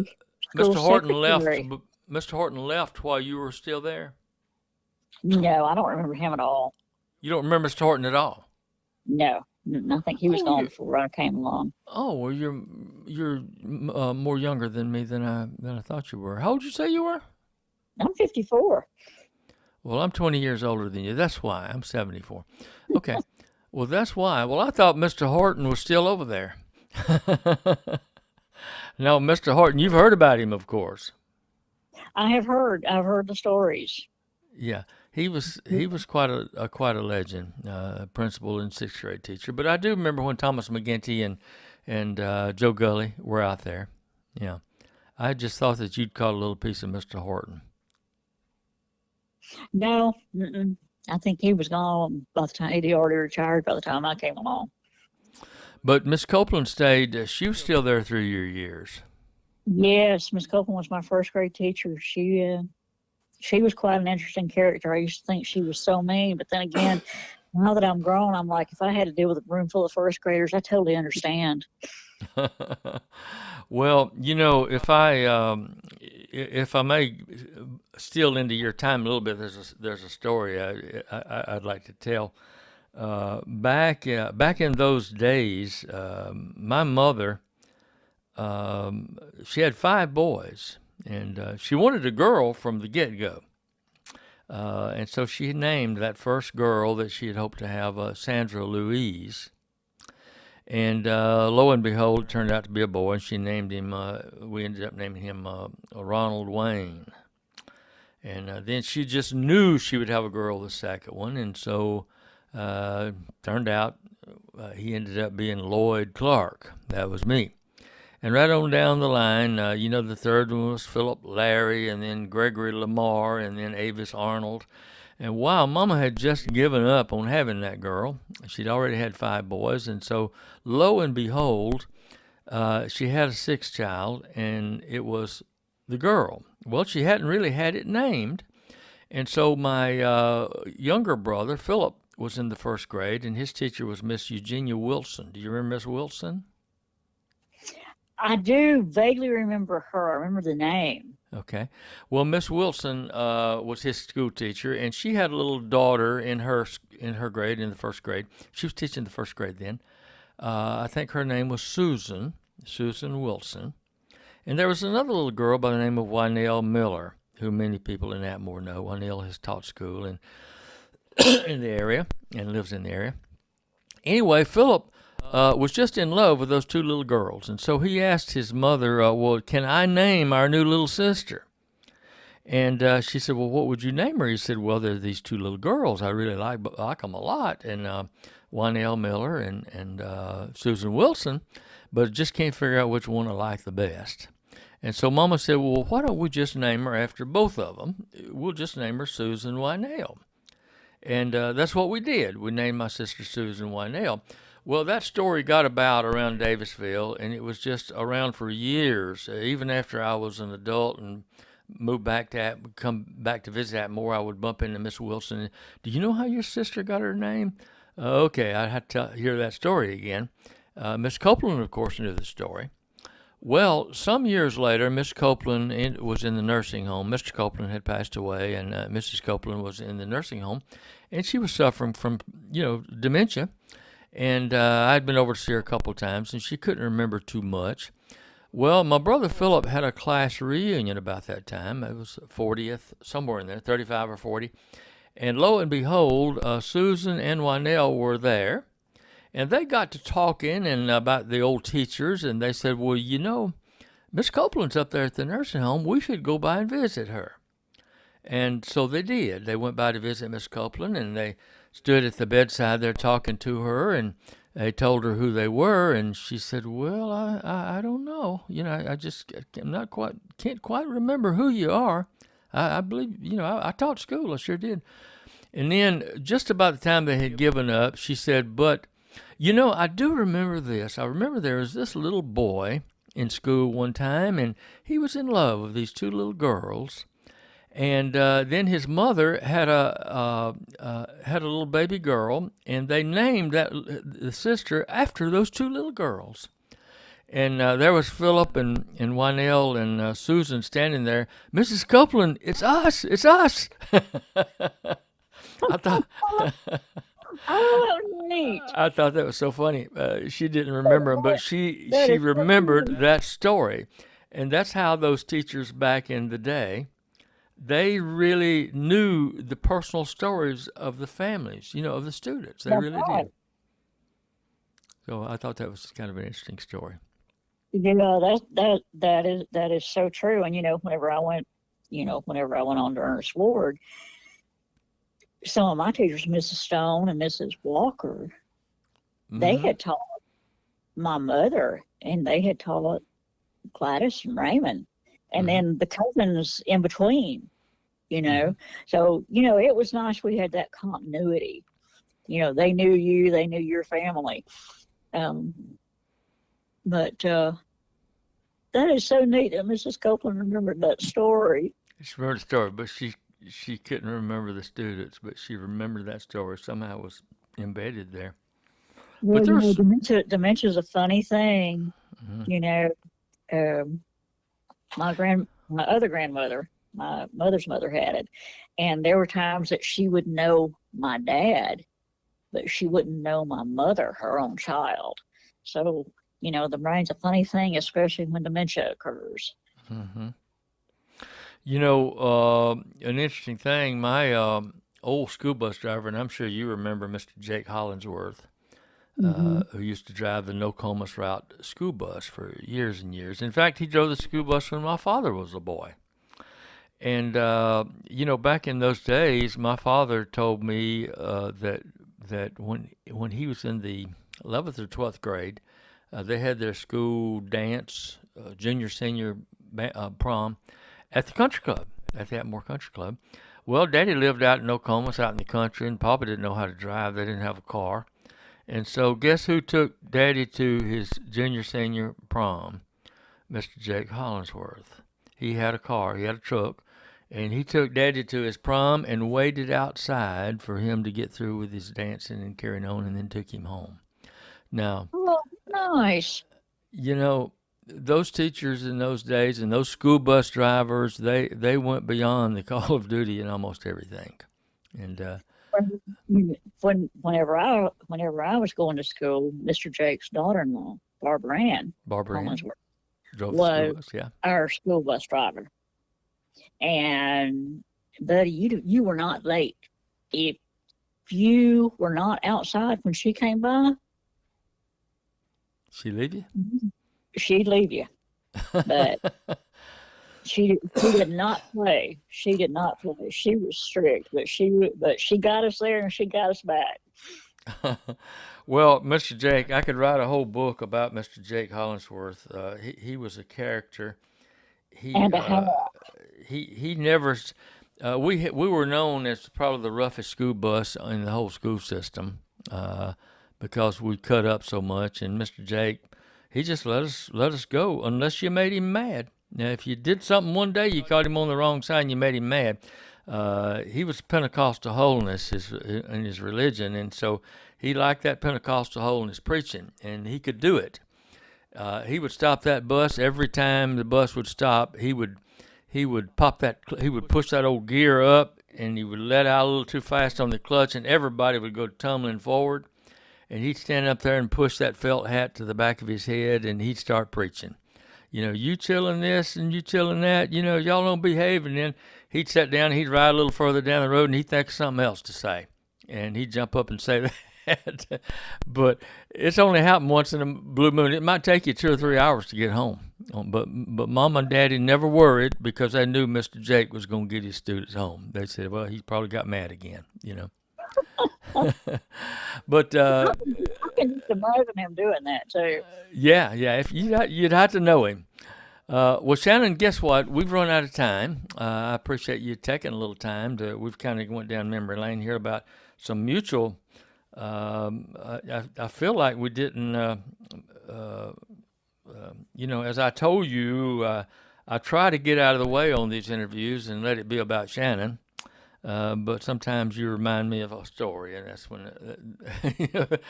Mr. Horton secretary. left. Mr. Horton left while you were still there. No, I don't remember him at all. You don't remember Mr. Horton at all? No, I think he was gone before I came along. Oh, well, you're more younger than me than I thought you were. How old did you say you were? I'm 54. Well, I'm 20 years older than you. That's why. I'm 74. Okay. Well, that's why. Well, I thought Mr. Horton was still over there. No, Mr. Horton, you've heard about him, of course. I have heard. I've heard the stories. Yeah, he was quite a legend, principal and sixth grade teacher. But I do remember when Thomas McGinty and Joe Gully were out there. Yeah, I just thought that you'd caught a little piece of Mr. Horton. No, I think he was gone by the time he'd already retired by the time I came along. But Miss Copeland stayed. She was still there through your years. Yes, Miss Copeland was my first grade teacher. She was quite an interesting character. I used to think she was so mean, but then again, now that I'm grown, I'm like, if I had to deal with a room full of first graders, I totally understand. Well, if I may steal into your time a little bit, there's a story I'd like to tell. back in those days, my mother, she had 5 boys, and she wanted a girl from the get-go. And so she named that first girl that she had hoped to have Sandra Louise. And lo and behold, it turned out to be a boy, and she named him, we ended up naming him Ronald Wayne. And then she just knew she would have a girl, the second one, and so turned out he ended up being Lloyd Clark. That was me. And right on down the line, the third one was Philip Larry, and then Gregory Lamar, and then Avis Arnold. And wow, Mama had just given up on having that girl. She'd already had 5 boys, and so lo and behold, she had a 6th child, and it was the girl. Well, she hadn't really had it named, and so my younger brother, Philip, was in the 1st grade, and his teacher was Miss Eugenia Wilson. Do you remember Miss Wilson? I do vaguely remember her. I remember the name. Okay. Well, Miss Wilson was his school teacher, and she had a little daughter in her grade, in the 1st grade. She was teaching the 1st grade then. I think her name was Susan Wilson. And there was another little girl by the name of Wynell Miller, who many people in Atmore know. Wynell has taught school in the area and lives in the area. Anyway, Philip was just in love with those 2 little girls, and so he asked his mother, well, can I name our new little sister? And she said, well, what would you name her? He said, well, there are these 2 little girls. I really like them a lot, and Wynell Miller and Susan Wilson, but just can't figure out which one I like the best. And so Mama said, well, why don't we just name her after both of them? We'll just name her Susan Wynell. And that's what we did. We named my sister Susan Wynell. Well, that story got about around Davisville, and it was just around for years. Even after I was an adult and come back to visit Atmore, I would bump into Miss Wilson. Do you know how your sister got her name? Okay, I'd have to hear that story again. Miss Copeland, of course, knew the story. Well, some years later, Miss Copeland was in the nursing home. Mr. Copeland had passed away, and Mrs. Copeland was in the nursing home, and she was suffering from, dementia. And I'd been over to see her a couple of times, and she couldn't remember too much. Well, my brother Philip had a class reunion about that time. It was 40th, somewhere in there, 35 or 40. And lo and behold, Susan and Wynell were there. And they got to talking and about the old teachers, and they said, well, Miss Copeland's up there at the nursing home. We should go by and visit her. And so they did. They went by to visit Miss Copeland, and they stood at the bedside there talking to her, and they told her who they were, and she said, well, I don't know. Can't quite remember who you are. I believe, I taught school. I sure did. And then just about the time they had given up, she said, but, I do remember this. I remember there was this little boy in school one time, and he was in love with these 2 little girls. And then his mother had a little baby girl, and they named the sister after those 2 little girls. And there was Philip and Wynell and Susan standing there. Mrs. Copeland, it's us, it's us. I thought. Oh, neat. I thought that was so funny. She didn't remember him, but she remembered that story, and that's how those teachers back in the day. They really knew the personal stories of the families, of the students. They really did. So I thought that was kind of an interesting story. That is so true. And whenever I went on to Ernest Ward, some of my teachers, Mrs. Stone and Mrs. Walker, they had taught my mother, and they had taught Gladys and Raymond. And then the cousins in between, So, it was nice we had that continuity. They knew you, they knew your family. But that is so neat that Mrs. Copeland remembered that story. She remembered the story, but she couldn't remember the students, but she remembered that story. Somehow it was embedded there. Well, dementia is a funny thing. My other grandmother, my mother's mother, had it, and there were times that she would know my dad, but she wouldn't know my mother, her own child. So, the brain's a funny thing, especially when dementia occurs. Hmm. An interesting thing, my old school bus driver, and I'm sure you remember Mr. Jake Hollingsworth, Hmm. who used to drive the Nokomis route school bus for years and years. In fact, he drove the school bus when my father was a boy. And back in those days, my father told me that when he was in the 11th or 12th grade, they had their school dance, junior senior prom, at the country club, at the Atmore Country Club. Well, Daddy lived out in Nokomis, out in the country, and Papa didn't know how to drive. They didn't have a car. And so, guess who took Daddy to his junior senior prom? Mr. Jake Hollingsworth. He had a car, he had a truck, and he took Daddy to his prom and waited outside for him to get through with his dancing and carrying on, and then took him home. Now, Oh, nice. you know, those teachers in those days and those school bus drivers, they went beyond the call of duty in almost everything. And Whenever I was going to school, Mr. Jake's daughter-in-law, Barbara Ann Barbara Ann Hollingsworth, drove the school was bus, yeah. our school bus driver. And buddy, you were not late. If you were not outside when she came by, She leave you? she'd leave you. But she did not play. She did not play. She was strict, but she got us there and she got us back. Well, Mr. Jake, I could write a whole book about Mr. Jake Hollingsworth. He was a character. He And to have he never. We were known as probably the roughest school bus in the whole school system because we cut up so much. And Mr. Jake, he just let us go unless you made him mad. Now, if you did something one day, you caught him on the wrong side and you made him mad. He was Pentecostal holiness in his religion, and so he liked that Pentecostal holiness preaching, and he could do it. He would stop that bus every time the bus would stop. He would push that old gear up, and he would let out a little too fast on the clutch, and everybody would go tumbling forward. And he'd stand up there and push that felt hat to the back of his head, and he'd start preaching. You chilling this and you chilling that, y'all don't behave. And then he'd sit down, he'd ride a little further down the road, and he'd think of something else to say. And he'd jump up and say that. But it's only happened once in a blue moon. It might take you 2 or 3 hours to get home. But Mom and Daddy never worried because they knew Mr. Jake was going to get his students home. They said, well, he probably got mad again, But I can just imagine him doing that too. yeah, if you'd have to know him. Well, Shannon, guess what? We've run out of time. I appreciate you taking a little time we've kind of went down memory lane here about some mutual. I feel like we didn't. As I told you, I try to get out of the way on these interviews and let it be about Shannon. But sometimes you remind me of a story, and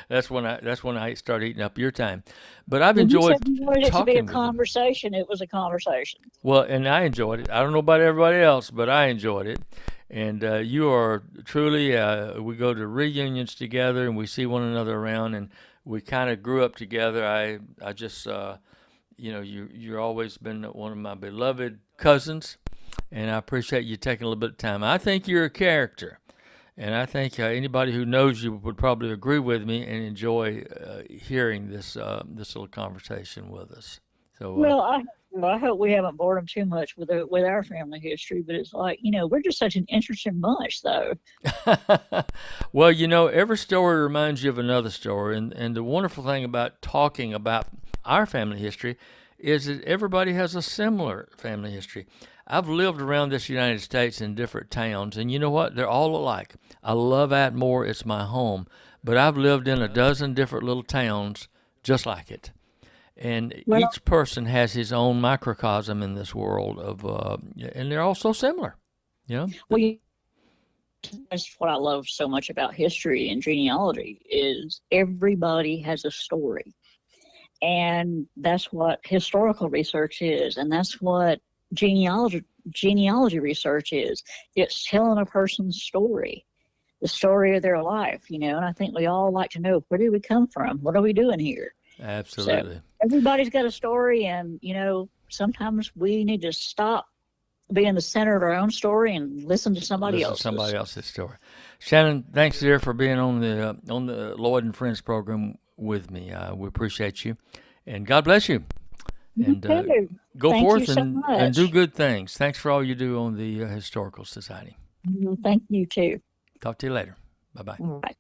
that's when I start eating up your time. But I've When you enjoyed said you wanted it to be a talking with you. conversation, it was a conversation. Well, and I enjoyed it. I don't know about everybody else, but I enjoyed it. And you are truly. We go to reunions together, and we see one another around, and we kind of grew up together. I just you're always been one of my beloved cousins. And I appreciate you taking a little bit of time. I think you're a character, and I think anybody who knows you would probably agree with me and enjoy hearing this little conversation with us. So, Well, I hope we haven't bored them too much with our family history, but it's like, we're just such an interesting bunch, though. well, every story reminds you of another story, and the wonderful thing about talking about our family history is that everybody has a similar family history. I've lived around this United States in different towns, and you know what? They're all alike. I love Atmore. It's my home. But I've lived in a dozen different little towns just like it. And Well, each person has his own microcosm in this world and they're all so similar, well, that's what I love so much about history and genealogy is everybody has a story. And that's what historical research is, and that's what genealogy research is. It's telling a person's story. the story of their life, you know. And I think we all like to know, where did we come from? What are we doing here? Absolutely. So everybody's got a story, and you know, sometimes we need to stop being the center of our own story and listen to somebody else's story. Shannon, thanks, dear, for being on the Lloyd and Friends program with me. We appreciate you, and God bless you. And go Thank forth you so and do much. good things. Thanks for all you do on the Historical Society. Thank you too. Talk to you later. Bye-bye. All right.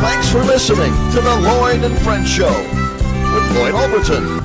Thanks for listening to the Lloyd and Friends Show with Lloyd Overton.